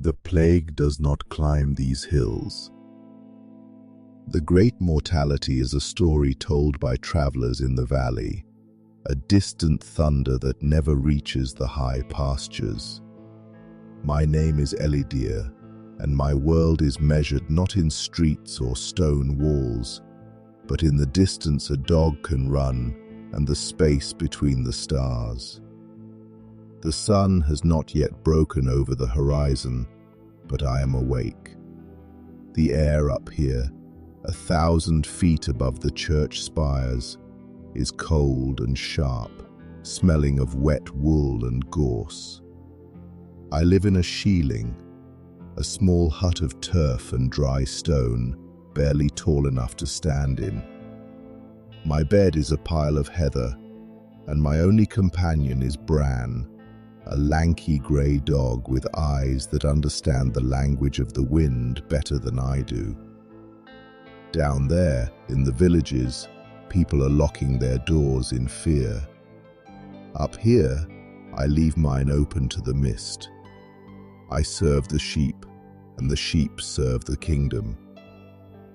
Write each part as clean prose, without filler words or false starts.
The plague does not climb these hills. The Great Mortality is a story told by travelers in the valley, a distant thunder that never reaches the high pastures. My name is Elidyr, and my world is measured not in streets or stone walls, but in the distance a dog can run and the space between the stars. The sun has not yet broken over the horizon, but I am awake. The air up here, 1,000 feet above the church spires, is cold and sharp, smelling of wet wool and gorse. I live in a Shieling, a small hut of turf and dry stone, barely tall enough to stand in. My bed is a pile of heather, and my only companion is Bran, a lanky grey dog with eyes that understand the language of the wind better than I do. Down there, in the villages, people are locking their doors in fear. Up here, I leave mine open to the mist. I serve the sheep, and the sheep serve the kingdom.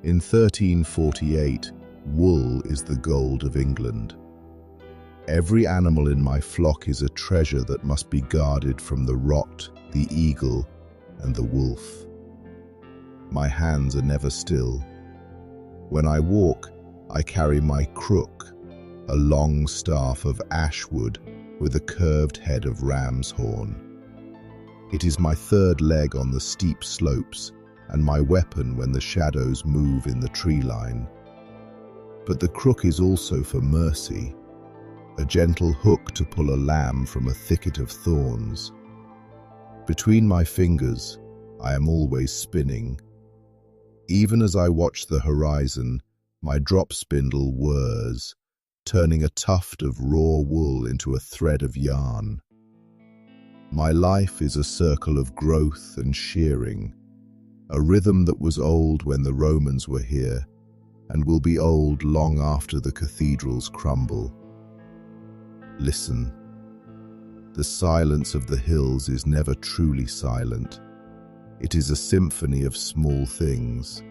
In 1348, wool is the gold of England. Every animal in my flock is a treasure that must be guarded from the rot, the eagle, and the wolf. My hands are never still. When I walk, I carry my crook, a long staff of ash wood with a curved head of ram's horn. It is my third leg on the steep slopes and my weapon when the shadows move in the tree line. But the crook is also for mercy, a gentle hook to pull a lamb from a thicket of thorns. Between my fingers, I am always spinning. Even as I watch the horizon, my drop spindle whirs, turning a tuft of raw wool into a thread of yarn. My life is a circle of growth and shearing, a rhythm that was old when the Romans were here, and will be old long after the cathedrals crumble. Listen. The silence of the hills is never truly silent. It is a symphony of small things.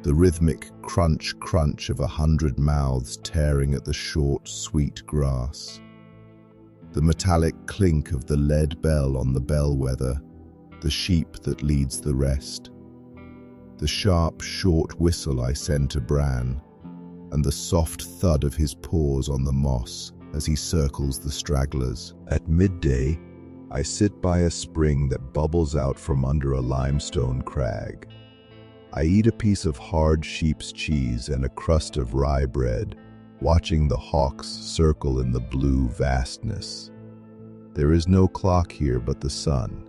The rhythmic crunch-crunch of 100 mouths tearing at the short, sweet grass. The metallic clink of the lead bell on the bellwether, the sheep that leads the rest. The sharp, short whistle I send to Bran, and the soft thud of his paws on the moss as he circles the stragglers. At midday, I sit by a spring that bubbles out from under a limestone crag. I eat a piece of hard sheep's cheese and a crust of rye bread, watching the hawks circle in the blue vastness. There is no clock here but the sun.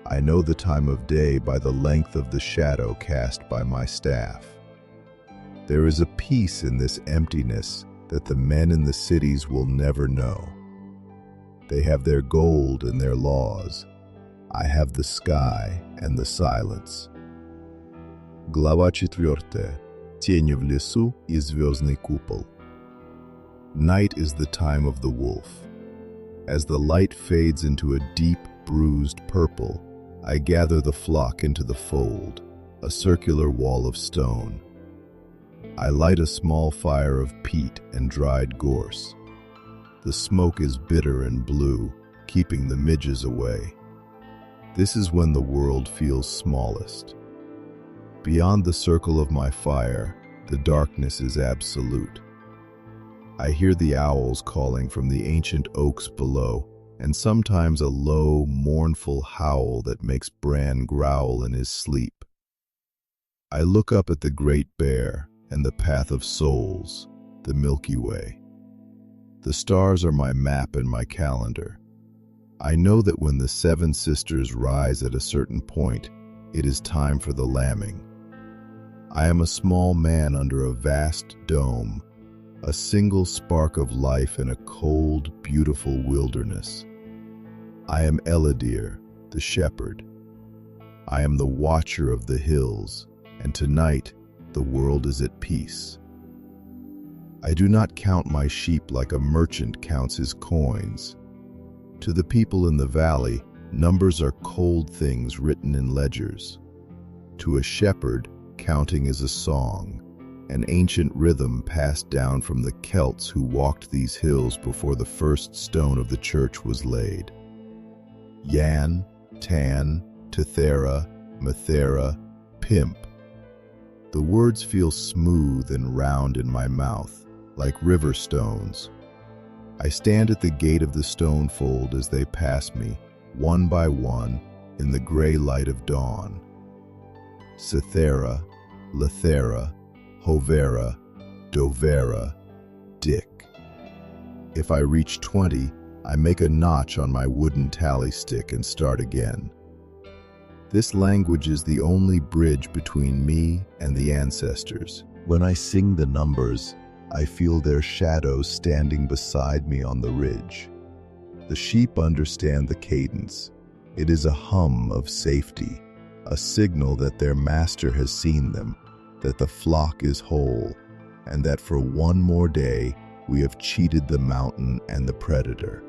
I know the time of day by the length of the shadow cast by my staff. There is a peace in this emptiness that the men in the cities will never know. They have their gold and their laws. I have the sky and the silence. Глава 4. Тени в лесу и звездный купол. Night is the time of the wolf. As the light fades into a deep, bruised purple, I gather the flock into the fold, a circular wall of stone. I light a small fire of peat and dried gorse. The smoke is bitter and blue, keeping the midges away. This is when the world feels smallest. Beyond the circle of my fire, the darkness is absolute. I hear the owls calling from the ancient oaks below, and sometimes a low, mournful howl that makes Bran growl in his sleep. I look up at the Great Bear and the Path of Souls, the Milky Way. The stars are my map and my calendar. I know that when the 7 sisters rise at a certain point, it is time for the lambing. I am a small man under a vast dome, a single spark of life in a cold, beautiful wilderness. I am Elidyr, the shepherd. I am the watcher of the hills, and tonight the world is at peace. I do not count my sheep like a merchant counts his coins. To the people in the valley, Numbers are cold things written in ledgers. To a shepherd, counting is a song, an ancient rhythm passed down from the Celts who walked these hills before the first stone of the church was laid. Yan, Tan, Tethera, Methera, Pimp. The words feel smooth and round in my mouth, like river stones. I stand at the gate of the stone fold as they pass me, one by one, in the gray light of dawn. Cethera, Lethera, Hovera, Dovera, Dick. If I reach 20, I make a notch on my wooden tally stick and start again. This language is the only bridge between me and the ancestors. When I sing the numbers, I feel their shadows standing beside me on the ridge. The sheep understand the cadence. It is a hum of safety, a signal that their master has seen them, that the flock is whole, and that for one more day we have cheated the mountain and the predator.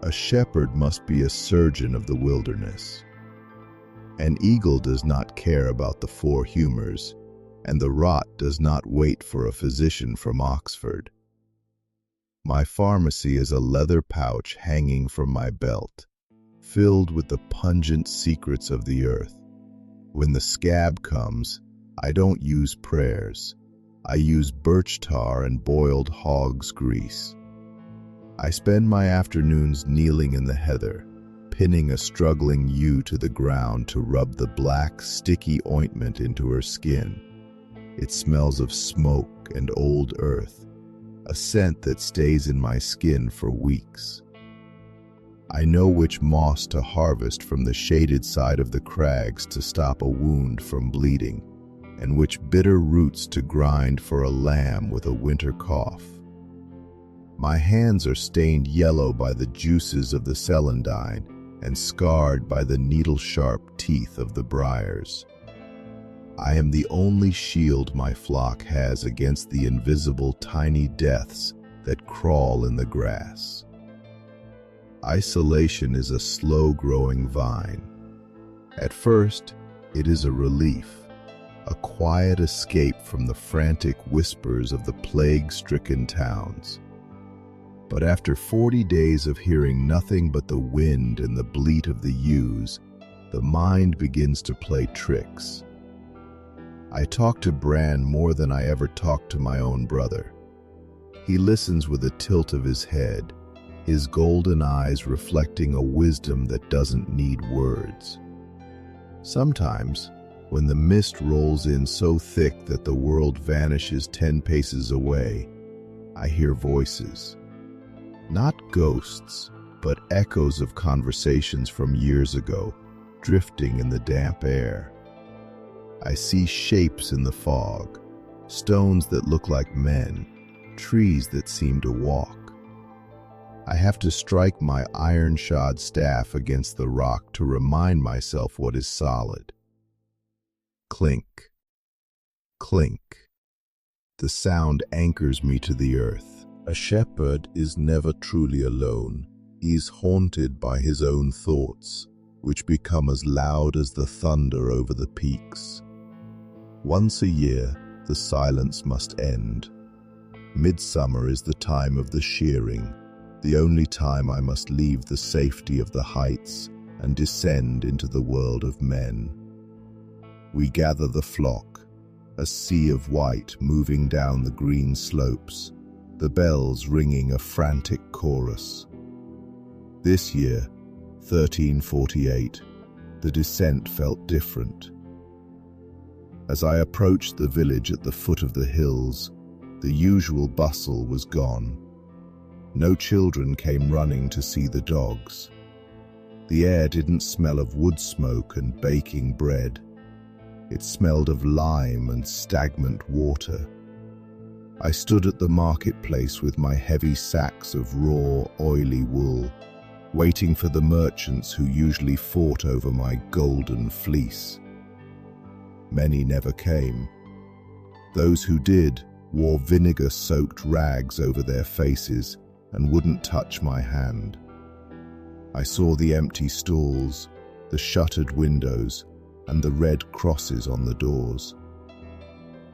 A shepherd must be a surgeon of the wilderness. An eagle does not care about the four humors, and the rot does not wait for a physician from Oxford. My pharmacy is a leather pouch hanging from my belt, filled with the pungent secrets of the earth. When the scab comes, I don't use prayers. I use birch tar and boiled hog's grease. I spend my afternoons kneeling in the heather, pinning a struggling ewe to the ground to rub the black, sticky ointment into her skin. It smells of smoke and old earth, a scent that stays in my skin for weeks. I know which moss to harvest from the shaded side of the crags to stop a wound from bleeding, and which bitter roots to grind for a lamb with a winter cough. My hands are stained yellow by the juices of the celandine and scarred by the needle-sharp teeth of the briars. I am the only shield my flock has against the invisible tiny deaths that crawl in the grass. Isolation is a slow-growing vine. At first, it is a relief, a quiet escape from the frantic whispers of the plague-stricken towns. But after 40 days of hearing nothing but the wind and the bleat of the ewes, the mind begins to play tricks. I talk to Bran more than I ever talked to my own brother. He listens with a tilt of his head, his golden eyes reflecting a wisdom that doesn't need words. Sometimes, when the mist rolls in so thick that the world vanishes 10 paces away, I hear voices. Not ghosts, but echoes of conversations from years ago, drifting in the damp air. I see shapes in the fog, stones that look like men, trees that seem to walk. I have to strike my iron-shod staff against the rock to remind myself what is solid. Clink, clink. The sound anchors me to the earth. A shepherd is never truly alone. He is haunted by his own thoughts, which become as loud as the thunder over the peaks. Once a year, the silence must end. Midsummer is the time of the shearing, the only time I must leave the safety of the heights and descend into the world of men. We gather the flock, a sea of white moving down the green slopes, the bells ringing a frantic chorus. This year, 1348, the descent felt different. As I approached the village at the foot of the hills, the usual bustle was gone. No children came running to see the dogs. The air didn't smell of wood smoke and baking bread. It smelled of lime and stagnant water. I stood at the marketplace with my heavy sacks of raw, oily wool, waiting for the merchants who usually fought over my golden fleece. Many never came. Those who did wore vinegar-soaked rags over their faces and wouldn't touch my hand. I saw the empty stalls, the shuttered windows, and the red crosses on the doors.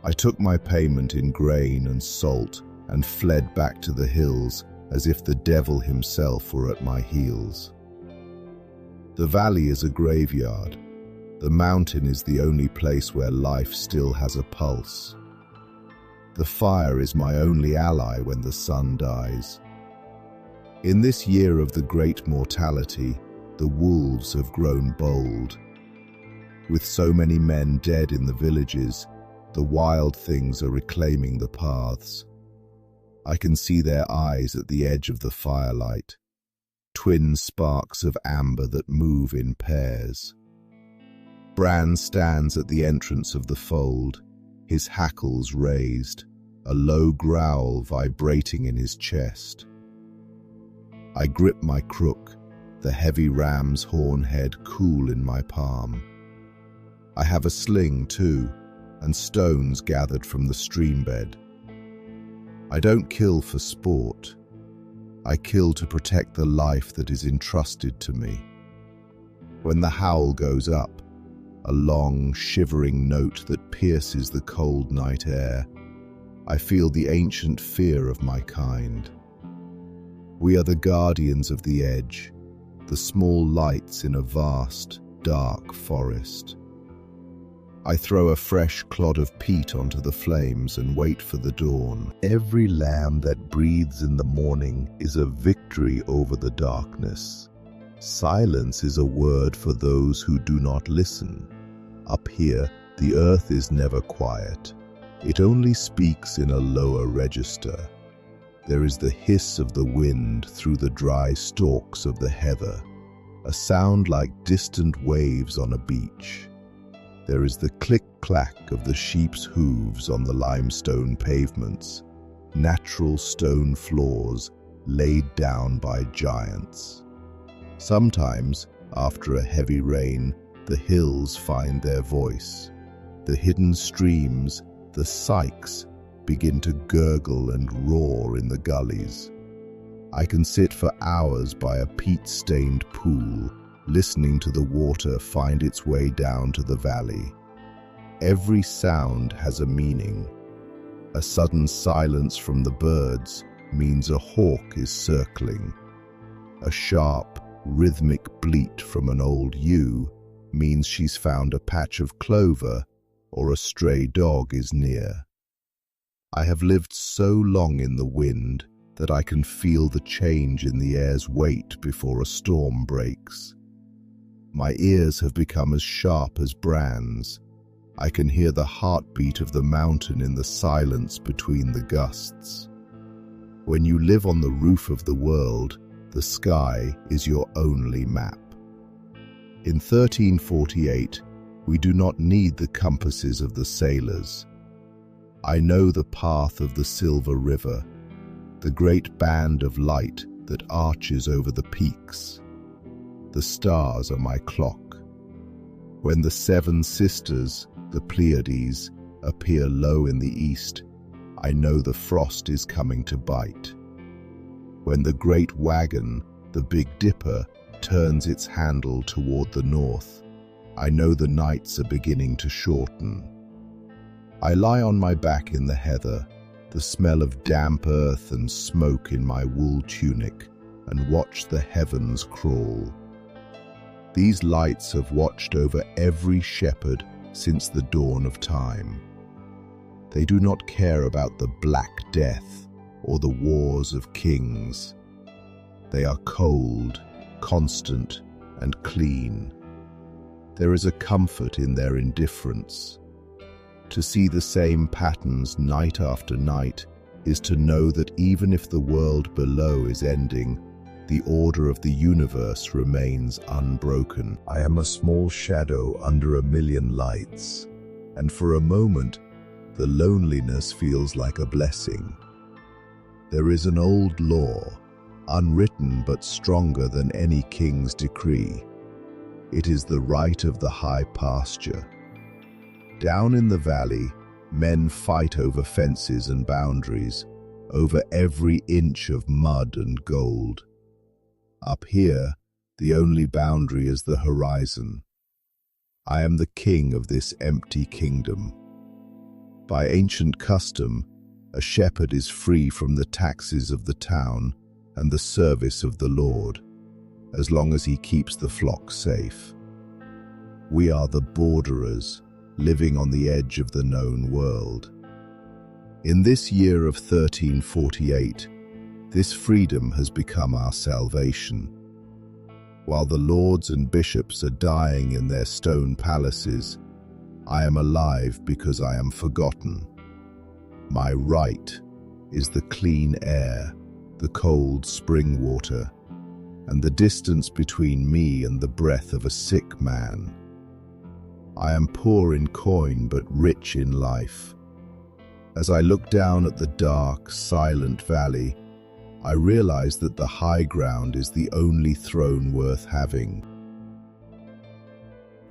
I took my payment in grain and salt and fled back to the hills as if the devil himself were at my heels. The valley is a graveyard. The mountain is the only place where life still has a pulse. The fire is my only ally when the sun dies. In this year of the Great Mortality, the wolves have grown bold. With so many men dead in the villages, the wild things are reclaiming the paths. I can see their eyes at the edge of the firelight, twin sparks of amber that move in pairs. Bran stands at the entrance of the fold, his hackles raised, a low growl vibrating in his chest. I grip my crook, the heavy ram's horn head cool in my palm. I have a sling too, and stones gathered from the stream bed. I don't kill for sport. I kill to protect the life that is entrusted to me. When the howl goes up, a long, shivering note that pierces the cold night air, I feel the ancient fear of my kind. We are the guardians of the edge, the small lights in a vast, dark forest. I throw a fresh clod of peat onto the flames and wait for the dawn. Every lamb that breathes in the morning is a victory over the darkness. Silence is a word for those who do not listen. Up here, the earth is never quiet. It only speaks in a lower register. There is the hiss of the wind through the dry stalks of the heather, a sound like distant waves on a beach. There is the click-clack of the sheep's hooves on the limestone pavements, natural stone floors laid down by giants. Sometimes, after a heavy rain, the hills find their voice. The hidden streams, the sykes, begin to gurgle and roar in the gullies. I can sit for hours by a peat-stained pool, listening to the water find its way down to the valley. Every sound has a meaning. A sudden silence from the birds means a hawk is circling. A sharp, rhythmic bleat from an old ewe means she's found a patch of clover or a stray dog is near. I have lived so long in the wind that I can feel the change in the air's weight before a storm breaks. My ears have become as sharp as Bran's. I can hear the heartbeat of the mountain in the silence between the gusts. When you live on the roof of the world, the sky is your only map. In 1348, we do not need the compasses of the sailors. I know the path of the Silver River, the great band of light that arches over the peaks. The stars are my clock. When the seven sisters, the Pleiades, appear low in the east, I know the frost is coming to bite. When the great wagon, the Big Dipper, turns its handle toward the north, I know the nights are beginning to shorten. I lie on my back in the heather, the smell of damp earth and smoke in my wool tunic, and watch the heavens crawl. These lights have watched over every shepherd since the dawn of time. They do not care about the Black Death or the wars of kings. They are cold, constant, and clean. There is a comfort in their indifference. To see the same patterns night after night is to know that even if the world below is ending, the order of the universe remains unbroken. I am a small shadow under a million lights, and for a moment, the loneliness feels like a blessing. There is an old law, unwritten but stronger than any king's decree. It is the right of the high pasture. Down in the valley, men fight over fences and boundaries, over every inch of mud and gold. Up here, The only boundary is the horizon. I am the king of this empty kingdom. By ancient custom, a shepherd is free from the taxes of the town and the service of the Lord, as long as he keeps the flock safe. We are the borderers, living on the edge of the known world. In this year of 1348, this freedom has become our salvation. While the lords and bishops are dying in their stone palaces, I am alive because I am forgotten. My right is the clean air, the cold spring water, and the distance between me and the breath of a sick man. I am poor in coin but rich in life. As I look down at the dark, silent valley, I realize that the high ground is the only throne worth having.